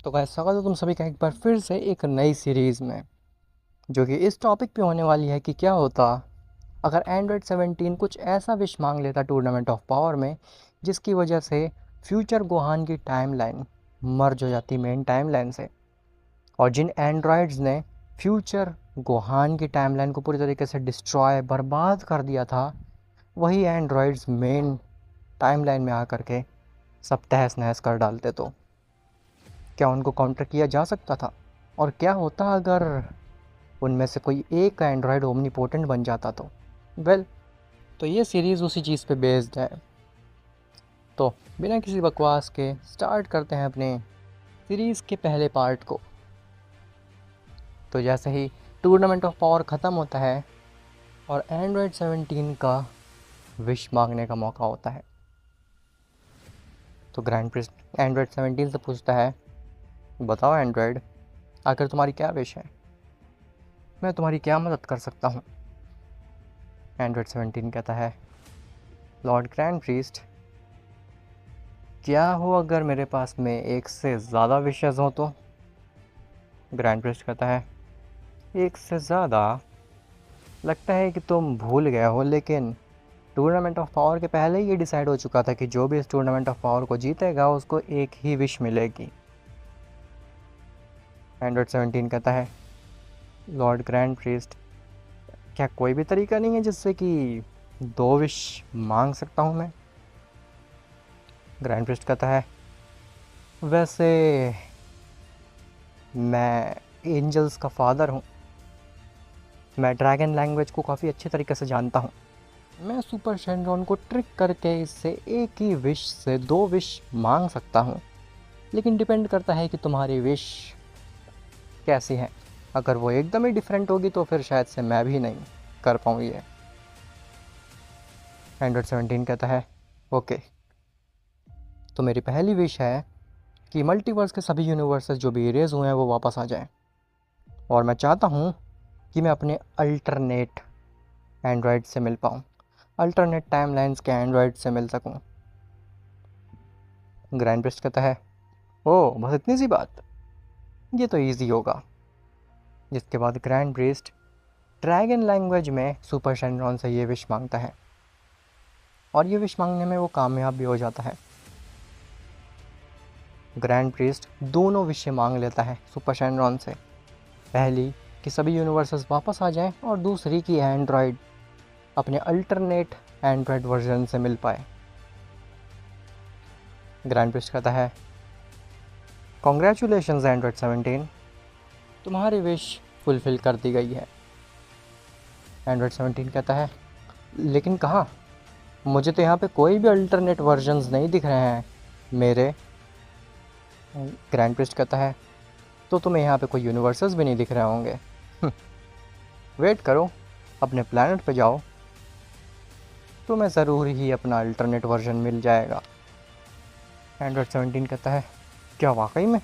तो गाइस स्वागत है तुम सभी का एक बार फिर से एक नई सीरीज़ में, जो कि इस टॉपिक पे होने वाली है कि क्या होता अगर एंड्रॉयड 17 कुछ ऐसा विश मांग लेता टूर्नामेंट ऑफ पावर में, जिसकी वजह से फ्यूचर गोहान की टाइमलाइन मर्ज हो जाती मेन टाइमलाइन से। और जिन एंड्रॉयड्स ने फ्यूचर गोहान की टाइमलाइन को पूरी तरीके से डिस्ट्रॉय बर्बाद कर दिया था, वही एंड्रॉयड्स मेन टाइमलाइन में आकर के सब तहस नहस कर डालते, तो क्या उनको काउंटर किया जा सकता था? और क्या होता अगर उनमें से कोई एक एंड्रॉयड ओमनीपोटेंट बन जाता तो? वेल, तो ये सीरीज़ उसी चीज़ पे बेस्ड है। तो बिना किसी बकवास के स्टार्ट करते हैं अपने सीरीज़ के पहले पार्ट को। तो जैसे ही टूर्नामेंट ऑफ पावर ख़त्म होता है और एंड्रॉयड 17 का विश मांगने का मौका होता है, तो ग्रैंड प्रिंस एंड्रॉयड 17 से पूछता है, बताओ एंड्रॉयड, आखिर तुम्हारी क्या विश है? मैं तुम्हारी क्या मदद कर सकता हूँ? एंड्रॉयड 17 कहता है, लॉर्ड ग्रैंड प्रीस्ट, क्या हो अगर मेरे पास में एक से ज़्यादा विशेज़ हो तो? ग्रैंड प्रीस्ट कहता है, एक से ज़्यादा? लगता है कि तुम भूल गए हो, लेकिन टूर्नामेंट ऑफ पावर के पहले ही ये डिसाइड हो चुका था कि जो भी इस टूर्नामेंट ऑफ पावर को जीतेगा उसको एक ही विश मिलेगी। एंड्रॉयड 17 कहता है, लॉर्ड ग्रैंड प्रीस्ट, क्या कोई भी तरीका नहीं है जिससे कि दो विश मांग सकता हूँ मैं? ग्रैंड प्रीस्ट कहता है, वैसे मैं एंजल्स का फादर हूँ, मैं ड्रैगन लैंग्वेज को काफ़ी अच्छे तरीके से जानता हूँ। मैं सुपर शेनरॉन को ट्रिक करके इससे एक ही विश से दो विश मांग सकता हूँ, लेकिन डिपेंड करता है कि तुम्हारी विश कैसी है। अगर वो एकदम ही डिफरेंट होगी तो फिर शायद से मैं भी नहीं कर पाऊँ ये। एंड्रॉयड 17 कहता है, ओके, तो मेरी पहली विश है कि मल्टीवर्स के सभी यूनिवर्सेस जो भी इरेज हुए हैं वो वापस आ जाएं, और मैं चाहता हूँ कि मैं अपने अल्टरनेट एंड्रॉयड से मिल पाऊँ, अल्टरनेट टाइमलाइंस के एंड्रॉयड से मिल सकूँ। ग्रैंड प्रिस्ट कहता है, ओह बस इतनी सी बात, ये तो ईजी होगा। जिसके बाद ग्रैंड प्रिस्ट ड्रैगन लैंग्वेज में सुपर शेनरॉन से ये विश मांगता है, और ये विश मांगने में वो कामयाब भी हो जाता है। ग्रैंड प्रिस्ट दोनों विश मांग लेता है सुपर शेनरॉन से, पहली कि सभी यूनिवर्सेस वापस आ जाएं, और दूसरी कि एंड्रॉयड अपने अल्टरनेट एंड्रॉयड वर्जन से मिल पाए। ग्रैंड प्रिस्ट कहता है, कॉन्ग्रेचुलेशंस एंड्रॉयड 17, तुम्हारी विश फुलफ़िल कर दी गई है। एंड्रॉयड 17 कहता है, लेकिन कहाँ? मुझे तो यहाँ पे कोई भी अल्टरनेट वर्जन्स नहीं दिख रहे हैं मेरे। ग्रैंड प्रिस्ट कहता है, तो तुम्हें यहाँ पे कोई यूनिवर्सेस भी नहीं दिख रहे होंगे। वेट करो, अपने प्लैनेट पे जाओ, तुम्हें ज़रूर ही अपना अल्टरनेट वर्जन मिल जाएगा। एंड्रॉयड 17 कहता है, क्या वाकई में?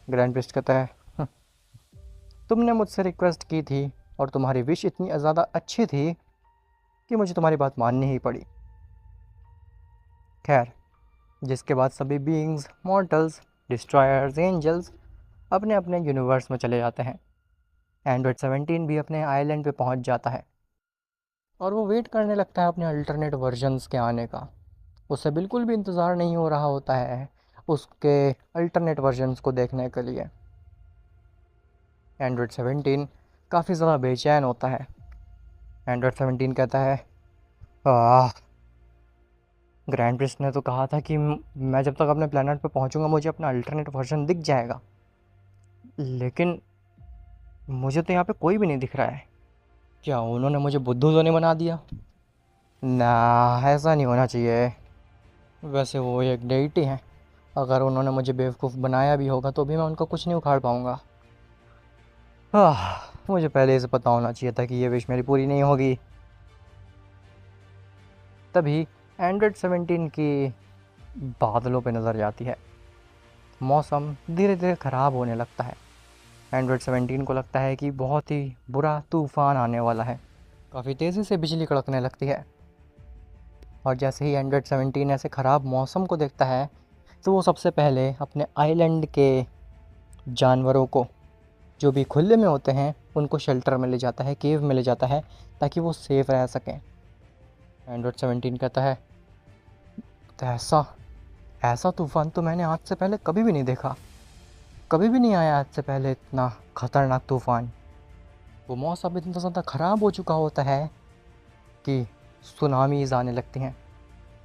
ग्रैंड प्रिस्ट कहता है, तुमने मुझसे रिक्वेस्ट की थी और तुम्हारी विश इतनी ज़्यादा अच्छी थी कि मुझे तुम्हारी बात माननी ही पड़ी। खैर, जिसके बाद सभी बीइंग्स, मॉर्टल्स, डिस्ट्रॉयर्स, एंजल्स अपने अपने यूनिवर्स में चले जाते हैं। एंड्रॉयड 17 भी अपने आइलैंड पे पहुंच जाता है, और वो वेट करने लगता है अपने अल्टरनेट वर्जन्स के आने का। उसे बिल्कुल भी इंतज़ार नहीं हो रहा होता है उसके अल्टरनेट वर्जन्स को देखने के लिए। एंड्रॉयड 17 काफ़ी ज़्यादा बेचैन होता है। एंड्रॉयड 17 कहता है, आह, ग्रैंड प्रिस्ट ने तो कहा था कि मैं जब तक अपने प्लेनेट पे पहुंचूंगा मुझे अपना अल्टरनेट वर्जन दिख जाएगा, लेकिन मुझे तो यहाँ पे कोई भी नहीं दिख रहा है। क्या उन्होंने मुझे बुद्धू तो नहीं बना दिया? ना, ऐसा नहीं होना चाहिए। वैसे वो एक डेइटी हैं, अगर उन्होंने मुझे बेवकूफ़ बनाया भी होगा तो भी मैं उनका कुछ नहीं उखाड़ पाऊँगा। मुझे पहले से पता होना चाहिए था कि ये विश मेरी पूरी नहीं होगी। तभी एंड्रॉयड 17 की बादलों पे नज़र जाती है। मौसम धीरे धीरे ख़राब होने लगता है। एंड्रॉयड 17 को लगता है कि बहुत ही बुरा तूफ़ान आने वाला है। काफ़ी तेज़ी से बिजली कड़कने लगती है, और जैसे ही एंड्रॉयड 17 ऐसे ख़राब मौसम को देखता है, तो वो सबसे पहले अपने आइलैंड के जानवरों को, जो भी खुले में होते हैं, उनको शेल्टर में ले जाता है, केव में ले जाता है, ताकि वो सेफ़ रह सकें। एंड्रॉयड 17 कहता है, तो ऐसा ऐसा तूफ़ान तो मैंने आज से पहले कभी भी नहीं देखा, कभी भी नहीं आया आज से पहले इतना ख़तरनाक तूफ़ान। वो मौसम इतना ज़्यादा ख़राब हो चुका होता है कि सुनामीज़ आने लगती हैं,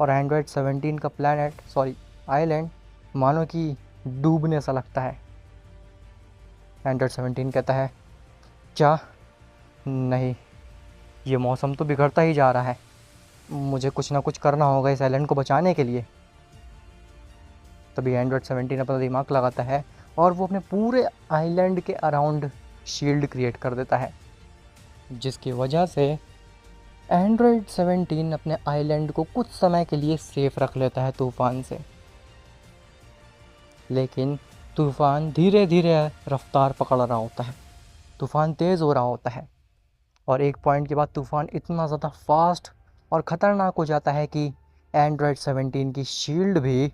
और एंड्रॉयड 17 का आइलैंड मानो कि डूबने सा लगता है। एंड्रॉयड 17 कहता है, क्या? नहीं, ये मौसम तो बिगड़ता ही जा रहा है, मुझे कुछ ना कुछ करना होगा इस आइलैंड को बचाने के लिए। तभी एंड्रॉयड 17 अपना दिमाग लगाता है और वो अपने पूरे आइलैंड के अराउंड शील्ड क्रिएट कर देता है, जिसकी वजह से एंड्रॉयड 17 अपने आइलैंड को कुछ समय के लिए सेफ रख लेता है तूफ़ान से। लेकिन तूफ़ान धीरे धीरे रफ्तार पकड़ रहा होता है, तूफ़ान तेज़ हो रहा होता है, और एक पॉइंट के बाद तूफ़ान इतना ज़्यादा फास्ट और ख़तरनाक हो जाता है कि एंड्रॉयड 17 की शील्ड भी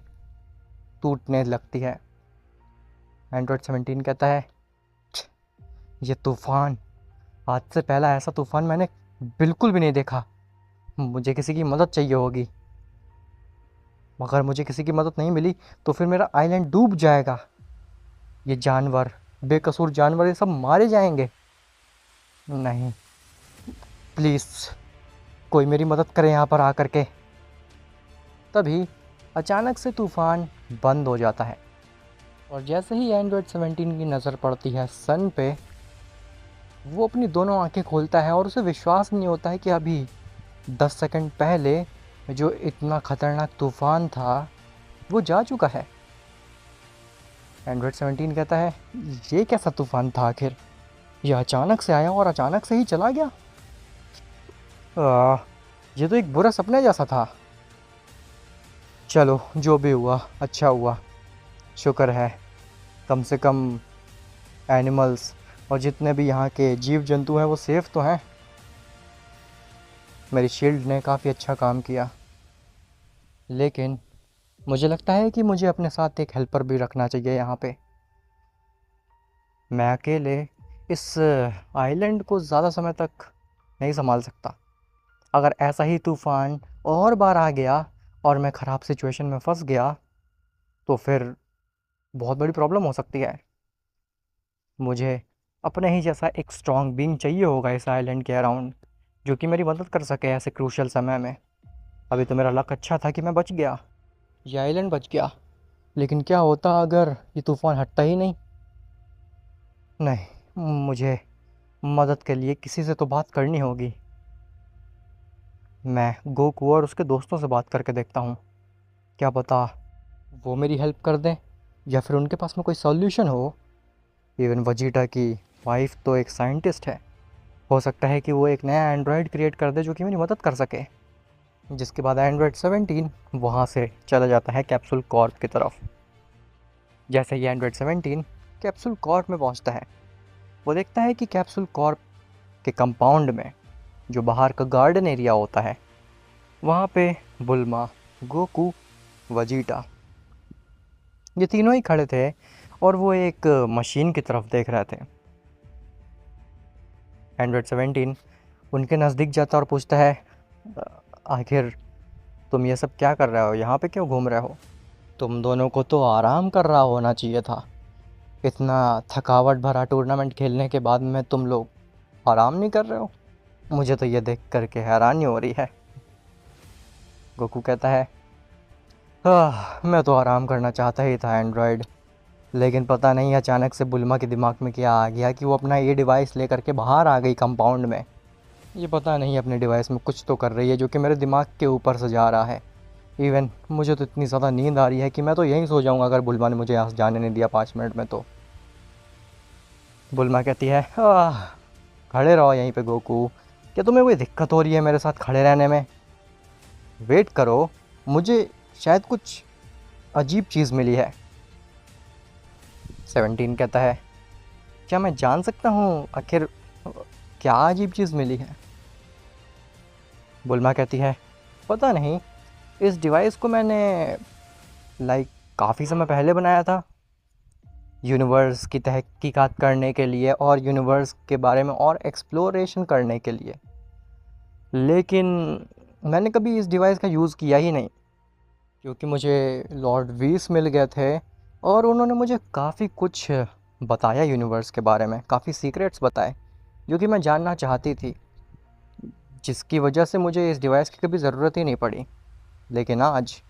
टूटने लगती है। एंड्रॉयड 17 कहता है, ये तूफ़ान, आज से पहला ऐसा तूफ़ान मैंने बिल्कुल भी नहीं देखा, मुझे किसी की मदद चाहिए होगी। मगर मुझे किसी की मदद नहीं मिली तो फिर मेरा आइलैंड डूब जाएगा, ये जानवर, बेकसूर जानवर, ये सब मारे जाएंगे। नहीं, प्लीज़ कोई मेरी मदद करे यहाँ पर आकर के। तभी अचानक से तूफ़ान बंद हो जाता है, और जैसे ही एंड्रॉयड 17 की नज़र पड़ती है सन पे, वो अपनी दोनों आंखें खोलता है और उसे विश्वास नहीं होता है कि अभी 10 सेकंड पहले जो इतना ख़तरनाक तूफ़ान था वो जा चुका है। एंड्रॉयड 17 कहता है, ये कैसा तूफ़ान था आखिर, ये अचानक से आया और अचानक से ही चला गया। ये तो एक बुरा सपने जैसा था। चलो, जो भी हुआ अच्छा हुआ, शुक्र है कम से कम एनिमल्स और जितने भी यहाँ के जीव जंतु हैं वो सेफ़ तो हैं। मेरी शील्ड ने काफ़ी अच्छा काम किया, लेकिन मुझे लगता है कि मुझे अपने साथ एक हेल्पर भी रखना चाहिए यहाँ पे। मैं अकेले इस आइलैंड को ज़्यादा समय तक नहीं संभाल सकता। अगर ऐसा ही तूफ़ान और बार आ गया और मैं ख़राब सिचुएशन में फंस गया तो फिर बहुत बड़ी प्रॉब्लम हो सकती है। मुझे अपने ही जैसा एक स्ट्रॉन्ग बीइंग चाहिए होगा इस आइलैंड के अराउंड, जो कि मेरी मदद कर सके ऐसे क्रूशल समय में। अभी तो मेरा लक अच्छा था कि मैं बच गया, ये आइलैंड बच गया, लेकिन क्या होता अगर ये तूफ़ान हटता ही नहीं? नहीं, मुझे मदद के लिए किसी से तो बात करनी होगी। मैं गोकू और उसके दोस्तों से बात करके देखता हूँ, क्या पता वो मेरी हेल्प कर दें, या फिर उनके पास में कोई सॉल्यूशन हो। इवन वजीटा की वाइफ तो एक साइंटिस्ट है, हो सकता है कि वो एक नया एंड्रॉयड क्रिएट कर दे जो कि मेरी मदद कर सके। जिसके बाद एंड्रॉयड 17 वहाँ से चला जाता है कैप्सूल कॉर्प की तरफ। जैसे ही एंड्रॉयड 17 कैप्सूल कॉर्प में पहुँचता है, वो देखता है कि कैप्सूल कॉर्प के कंपाउंड में, जो बाहर का गार्डन एरिया होता है, वहाँ पे बुल्मा, गोकू, वजीटा, ये तीनों ही खड़े थे और वो एक मशीन की तरफ देख रहे थे। एंड्रॉयड 17 उनके नज़दीक जाता और पूछता है, आखिर तुम ये सब क्या कर रहे हो, यहाँ पे क्यों घूम रहे हो? तुम दोनों को तो आराम कर रहा होना चाहिए था, इतना थकावट भरा टूर्नामेंट खेलने के बाद में तुम लोग आराम नहीं कर रहे हो? मुझे तो ये देख करके हैरानी हो रही है। गोकू कहता है, मैं तो आराम करना चाहता ही था एंड्रॉयड, लेकिन पता नहीं अचानक से बुल्मा के दिमाग में क्या आ गया कि वो अपना ये डिवाइस लेकर के बाहर आ गई कंपाउंड में। ये पता नहीं अपने डिवाइस में कुछ तो कर रही है जो कि मेरे दिमाग के ऊपर से जा रहा है। इवन मुझे तो इतनी ज़्यादा नींद आ रही है कि मैं तो यहीं सो जाऊँगा अगर बुल्मा ने मुझे यहाँ से जाने नहीं दिया 5 मिनट में तो। बुल्मा कहती है, खड़े रहो यहीं पे गोकू, क्या तुम्हें कोई दिक्कत हो रही है मेरे साथ खड़े रहने में? वेट करो, मुझे शायद कुछ अजीब चीज़ मिली है। 17 कहता है, क्या मैं जान सकता हूँ आखिर क्या अजीब चीज़ मिली है? बुल्मा कहती है, पता नहीं, इस डिवाइस को मैंने काफ़ी समय पहले बनाया था यूनिवर्स की तहकीकात करने के लिए और यूनिवर्स के बारे में और एक्सप्लोरेशन करने के लिए। लेकिन मैंने कभी इस डिवाइस का यूज़ किया ही नहीं, क्योंकि मुझे लॉर्ड वीस मिल गए थे और उन्होंने मुझे काफ़ी कुछ बताया यूनिवर्स के बारे में, काफ़ी सीक्रेट्स बताए जो कि मैं जानना चाहती थी, जिसकी वजह से मुझे इस डिवाइस की कभी ज़रूरत ही नहीं पड़ी। लेकिन आज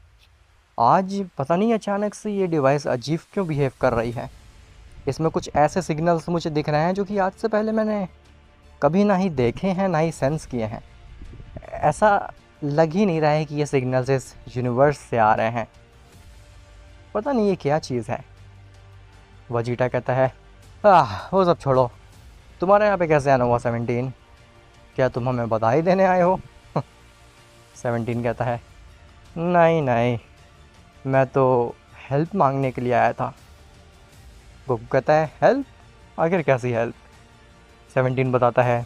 आज पता नहीं अचानक से ये डिवाइस अजीब क्यों बिहेव कर रही है। इसमें कुछ ऐसे सिग्नल्स मुझे दिख रहे हैं जो कि आज से पहले मैंने कभी ना ही देखे हैं, ना ही सेंस किए हैं। ऐसा लग ही नहीं रहा है कि ये सिग्नल्स इस यूनिवर्स से आ रहे हैं। पता नहीं ये क्या चीज़ है। वजीटा कहता है, वो सब छोड़ो, तुम्हारे यहाँ पे कैसे आना हुआ 17? क्या तुम हमें बधाई देने आए हो? 17 कहता है, नहीं नहीं, मैं तो हेल्प मांगने के लिए आया था। गोकू कहता है, हेल्प? आखिर कैसी हेल्प? 17 बताता है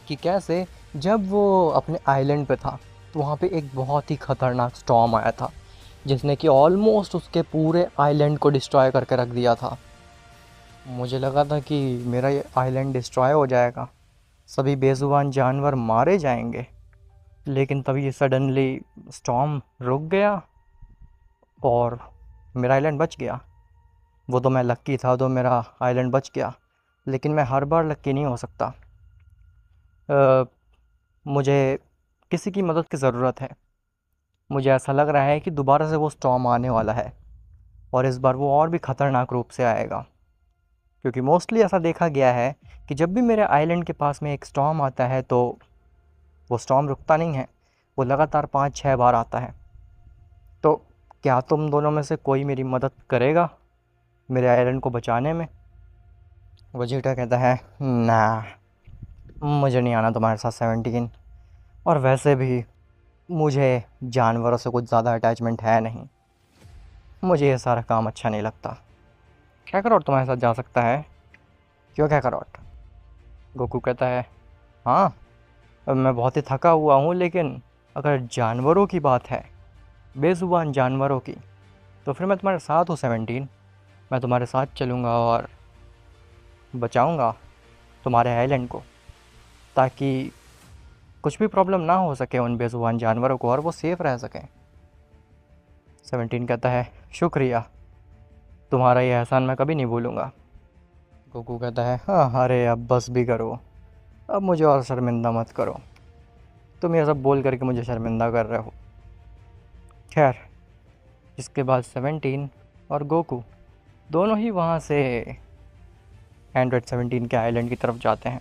कि कैसे जब वो अपने आइलैंड पे था तो वहाँ पे एक बहुत ही ख़तरनाक स्टॉर्म आया था, जिसने कि ऑलमोस्ट उसके पूरे आइलैंड को डिस्ट्रॉय करके रख दिया था। मुझे लगा था कि मेरा ये आइलैंड डिस्ट्रॉय हो जाएगा, सभी बेज़ुबान जानवर मारे जाएंगे। लेकिन तभी सडनली स्टॉर्म रुक गया और मेरा आइलैंड बच गया। वो तो मैं लक्की था तो मेरा आइलैंड बच गया, लेकिन मैं हर बार लक्की नहीं हो सकता। मुझे किसी की मदद की ज़रूरत है। मुझे ऐसा लग रहा है कि दोबारा से वो स्टॉर्म आने वाला है और इस बार वो और भी ख़तरनाक रूप से आएगा, क्योंकि मोस्टली ऐसा देखा गया है कि जब भी मेरे आइलैंड के पास में एक स्टॉर्म आता है तो वो स्टॉर्म रुकता नहीं है, वो लगातार 5-6 बार आता है। तो क्या तुम दोनों में से कोई मेरी मदद करेगा मेरे आइलैंड को बचाने में? वजीटा कहता है, ना, मुझे नहीं आना तुम्हारे साथ 17, और वैसे भी मुझे जानवरों से कुछ ज़्यादा अटैचमेंट है नहीं, मुझे ये सारा काम अच्छा नहीं लगता। कैकरॉट तुम्हारे साथ जा सकता है। क्यों कैकरॉट? गोकू कहता है, हाँ, अब मैं बहुत ही थका हुआ हूँ, लेकिन अगर जानवरों की बात है, बेज़ुबान जानवरों की, तो फिर मैं तुम्हारे साथ हूँ 17। मैं तुम्हारे साथ चलूँगा और बचाऊँगा तुम्हारे आइलैंड को, ताकि कुछ भी प्रॉब्लम ना हो सके उन बेज़ुबान जानवरों को और वो सेफ़ रह सकें। 17 कहता है, शुक्रिया, तुम्हारा ये एहसान मैं कभी नहीं भूलूँगा। गोकू कहता है, हाँ, अरे अब बस भी करो, अब मुझे और शर्मिंदा मत करो, तुम ये सब बोल करके मुझे शर्मिंदा कर रहे हो। खैर, इसके बाद 17 और गोकू दोनों ही वहाँ से एंड्रॉयड 17 के आइलैंड की तरफ जाते हैं।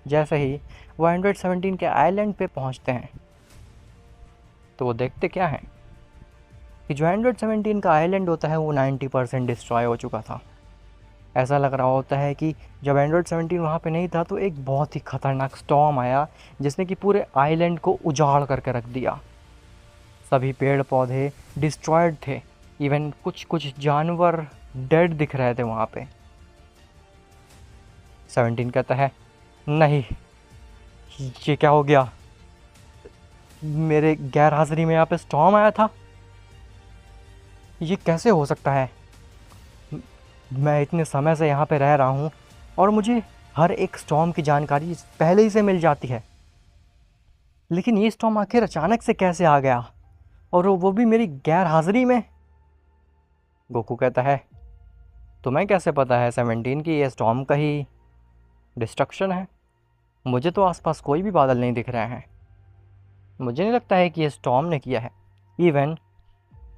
जैसे ही वो एंड्रॉयड 17 के आइलैंड पे पहुँचते हैं तो वो देखते क्या हैं कि जो एंड्रॉयड 17 का आइलैंड होता है वो 90% डिस्ट्रॉय हो चुका था। ऐसा लग रहा होता है कि जब एंड्रॉयड 17 वहाँ पे नहीं था तो एक बहुत ही ख़तरनाक स्टॉर्म आया जिसने कि पूरे आइलैंड को उजाड़ करके रख दिया। सभी पेड़ पौधे डिस्ट्रॉयड थे, इवन कुछ कुछ जानवर डेड दिख रहे थे वहाँ पे। 17 कहता है, नहीं, ये क्या हो गया? मेरे गैर हाजिरी में यहाँ पे स्टॉर्म आया था, ये कैसे हो सकता है? मैं इतने समय से यहाँ पे रह रहा हूँ और मुझे हर एक स्टॉर्म की जानकारी पहले ही से मिल जाती है, लेकिन ये स्टॉर्म आखिर अचानक से कैसे आ गया, और वो भी मेरी गैर हाजिरी में? गोकू कहता है, तुम्हें कैसे पता है 17 कि ये स्टॉर्म का ही डिस्ट्रक्शन है? मुझे तो आसपास कोई भी बादल नहीं दिख रहे हैं, मुझे नहीं लगता है कि ये स्टॉर्म ने किया है। इवन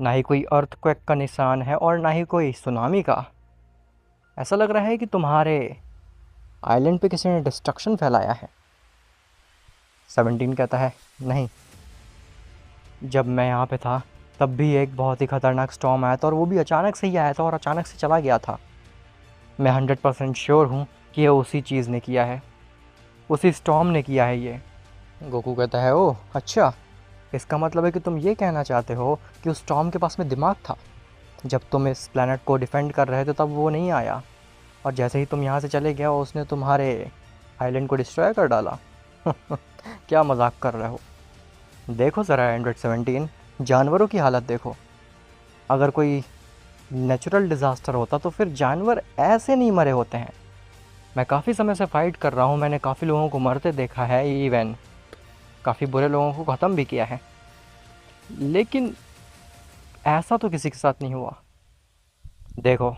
ना ही कोई अर्थक्वेक का निशान है और ना ही कोई सुनामी का। ऐसा लग रहा है कि तुम्हारे आइलैंड पे किसी ने डिस्ट्रक्शन फैलाया है। 17 कहता है, नहीं, जब मैं यहाँ पे था तब भी एक बहुत ही ख़तरनाक स्टॉर्म आया था और वो भी अचानक से ही आया था और अचानक से चला गया था। मैं 100% श्योर हूँ कि ये उसी चीज़ ने किया है, उसी स्टॉर्म ने किया है ये। गोकू कहता है, ओह अच्छा, इसका मतलब है कि तुम ये कहना चाहते हो कि उस स्टॉर्म के पास में दिमाग था। जब तुम इस प्लैनेट को डिफेंड कर रहे थे तब वो नहीं आया, और जैसे ही तुम यहाँ से चले गए उसने तुम्हारे आइलैंड को डिस्ट्रॉय कर डाला। क्या मजाक कर रहे हो? देखो ज़रा एंड्रॉयड 17, जानवरों की हालत देखो। अगर कोई नेचुरल डिज़ास्टर होता तो फिर जानवर ऐसे नहीं मरे होते हैं। मैं काफ़ी समय से फ़ाइट कर रहा हूँ, मैंने काफ़ी लोगों को मरते देखा है, इवन काफ़ी बुरे लोगों को ख़त्म भी किया है, लेकिन ऐसा तो किसी के साथ नहीं हुआ। देखो,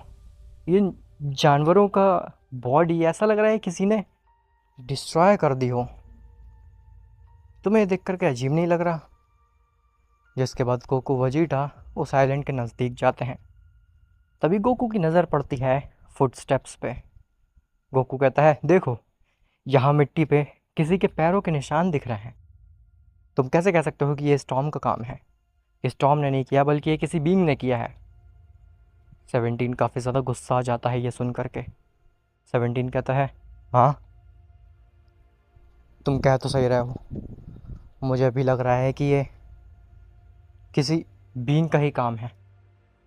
इन जानवरों का बॉडी ऐसा लग रहा है किसी ने डिस्ट्रॉय कर दी हो। तुम्हें देख कर के अजीब नहीं लग रहा? जिसके बाद गोकू वजीटा उस आइलैंड के नज़दीक जाते हैं। तभी गोकू की नज़र पड़ती है फुटस्टेप्स पे। गोकू कहता है, देखो, यहाँ मिट्टी पे किसी के पैरों के निशान दिख रहे हैं। तुम कैसे कह सकते हो कि ये स्टॉर्म का काम है? स्टॉर्म ने नहीं किया, बल्कि ये किसी बीइंग ने किया है। 17 काफ़ी ज़्यादा गुस्सा आ जाता है ये सुन करके। 17 कहता है, हाँ, तुम कह तो सही रहे हो, मुझे भी लग रहा है कि ये किसी बीइंग का ही काम है।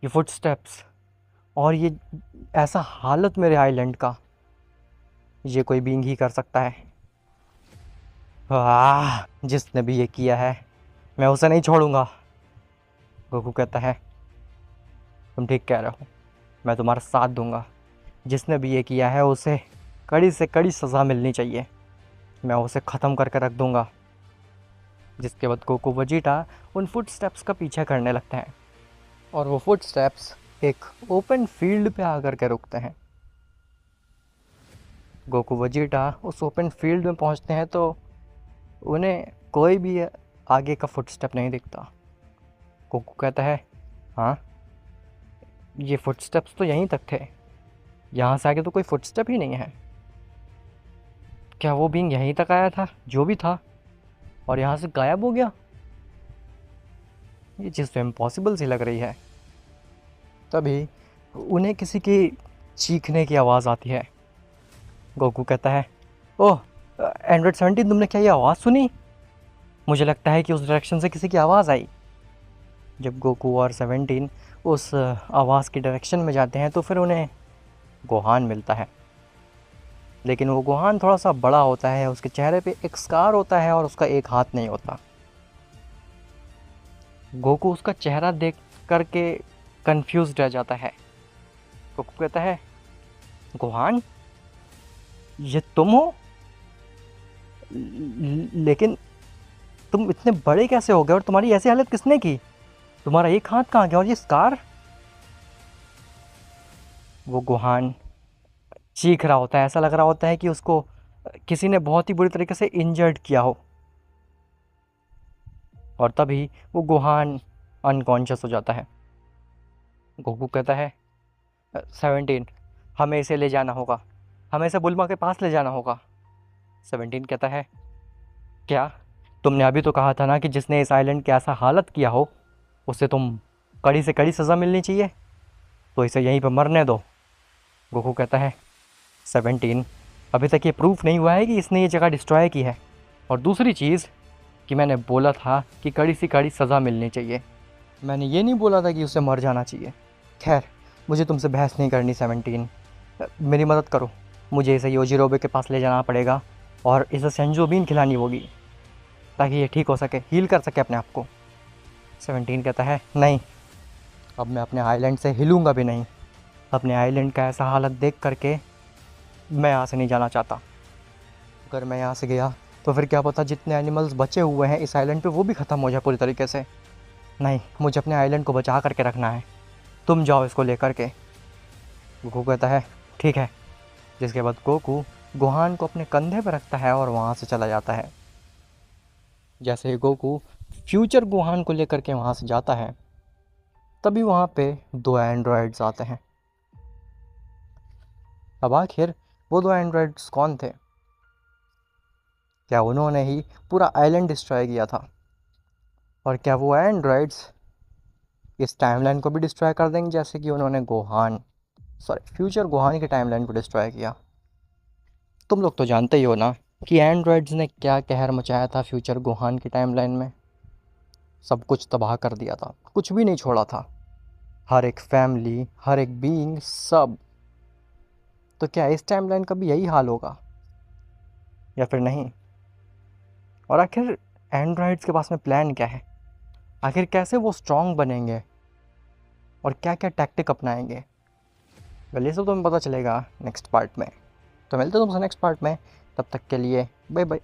ये फुटस्टेप्स और ये ऐसा हालत मेरे आइलैंड का, ये कोई बीइंग ही कर सकता है। जिसने भी ये किया है मैं उसे नहीं छोड़ूंगा। गोकू कहता है, तुम ठीक कह रहे हो, मैं तुम्हारा साथ दूंगा। जिसने भी ये किया है उसे कड़ी से कड़ी सज़ा मिलनी चाहिए, मैं उसे ख़त्म करके रख दूंगा। जिसके बाद गोकू वजीटा उन फुटस्टेप्स का पीछा करने लगते हैं और वो फुटस्टेप्स एक ओपन फील्ड पे आकर के रुकते हैं। गोकू वजीटा उस ओपन फील्ड में पहुंचते हैं तो उन्हें कोई भी आगे का फुटस्टेप नहीं दिखता। गोकू कहता है, हाँ, ये फुटस्टेप्स तो यहीं तक थे, यहाँ से आगे तो कोई फुटस्टेप ही नहीं है। क्या वो बीइंग यहीं तक आया था जो भी था और यहाँ से गायब हो गया? ये चीज़ तो इम्पॉसिबल सी लग रही है। तभी उन्हें किसी की चीखने की आवाज़ आती है। गोकू कहता है, ओह एंड्रॉइड 17, तुमने क्या ये आवाज़ सुनी? मुझे लगता है कि उस डायरेक्शन से किसी की आवाज़ आई। जब गोकू और 17 उस आवाज़ की डायरेक्शन में जाते हैं तो फिर उन्हें गोहान मिलता है। लेकिन वो गोहान थोड़ा सा बड़ा होता है, उसके चेहरे पे एक स्कार होता है और उसका एक हाथ नहीं होता। गोकू उसका चेहरा देख करके कंफ्यूज रह जाता है। गोकू कहता है, गोहान, ये तुम हो? लेकिन तुम इतने बड़े कैसे हो गए और तुम्हारी ऐसी हालत किसने की? तुम्हारा एक हाथ कहाँ गया और ये स्कार? वो गोहान चीख रहा होता है, ऐसा लग रहा होता है कि उसको किसी ने बहुत ही बुरी तरीके से इंजर्ड किया हो। और तभी वो गोहान अनकॉन्शियस हो जाता है। गोकू कहता है, 17, हमें इसे ले जाना होगा, हमें इसे बुल्मा के पास ले जाना होगा। 17 कहता है, क्या? तुमने अभी तो कहा था ना कि जिसने इस आइलैंड की ऐसा हालत किया हो उससे तुम कड़ी से कड़ी सज़ा मिलनी चाहिए, तो इसे यहीं पर मरने दो। गोकू कहता है, 17, अभी तक ये प्रूफ नहीं हुआ है कि इसने ये जगह डिस्ट्रॉय की है, और दूसरी चीज़ कि मैंने बोला था कि कड़ी से कड़ी सज़ा मिलनी चाहिए, मैंने ये नहीं बोला था कि उसे मर जाना चाहिए। खैर, मुझे तुमसे बहस नहीं करनी 17, मेरी मदद करो, मुझे इसे योजिरोबे के पास ले जाना पड़ेगा और इसे सेंजो बीन खिलानी होगी ताकि ये ठीक हो सके, हील कर सके अपने आप को। 17 कहता है, नहीं, अब मैं अपने आइलैंड से हिलूंगा भी नहीं। अपने आइलैंड का ऐसा हालत देख करके मैं यहाँ से नहीं जाना चाहता। अगर मैं यहाँ से गया तो फिर क्या पता जितने एनिमल्स बचे हुए हैं इस आइलैंड पे वो भी ख़त्म हो जाए पूरी तरीके से। नहीं, मुझे अपने आइलैंड को बचा करके रखना है, तुम जाओ इसको लेकर के। गोकू कहता है, ठीक है। जिसके बाद गोकू गोहान को अपने कंधे पर रखता है और वहाँ से चला जाता है। जैसे ही गोकू फ्यूचर गोहान को लेकर के वहाँ से जाता है तभी वहाँ पे दो एंड्रॉयड्स आते हैं। अब आखिर वो दो एंड्रॉयड्स कौन थे? क्या उन्होंने ही पूरा आइलैंड डिस्ट्रॉय किया था? और क्या वो एंड्रॉयड्स इस टाइमलाइन को भी डिस्ट्रॉय कर देंगे जैसे कि उन्होंने फ्यूचर गोहान की टाइमलाइन को डिस्ट्रॉय किया? तुम लोग तो जानते ही हो ना कि एंड्रॉयड्स ने क्या कहर मचाया था फ्यूचर गोहान की टाइमलाइन में। सब कुछ तबाह कर दिया था, कुछ भी नहीं छोड़ा था, हर एक फैमिली, हर एक बीइंग, सब। तो क्या इस टाइमलाइन का भी यही हाल होगा या फिर नहीं? और आखिर एंड्रॉयड्स के पास में प्लान क्या है? आखिर कैसे वो स्ट्रांग बनेंगे? और क्या क्या टैक्टिक अपनाएंगे। वेल ये सब तुम्हें पता चलेगा नेक्स्ट पार्ट में। तो मिलते हैं तुमसे नेक्स्ट पार्ट में, तब तक के लिए बाय बाय।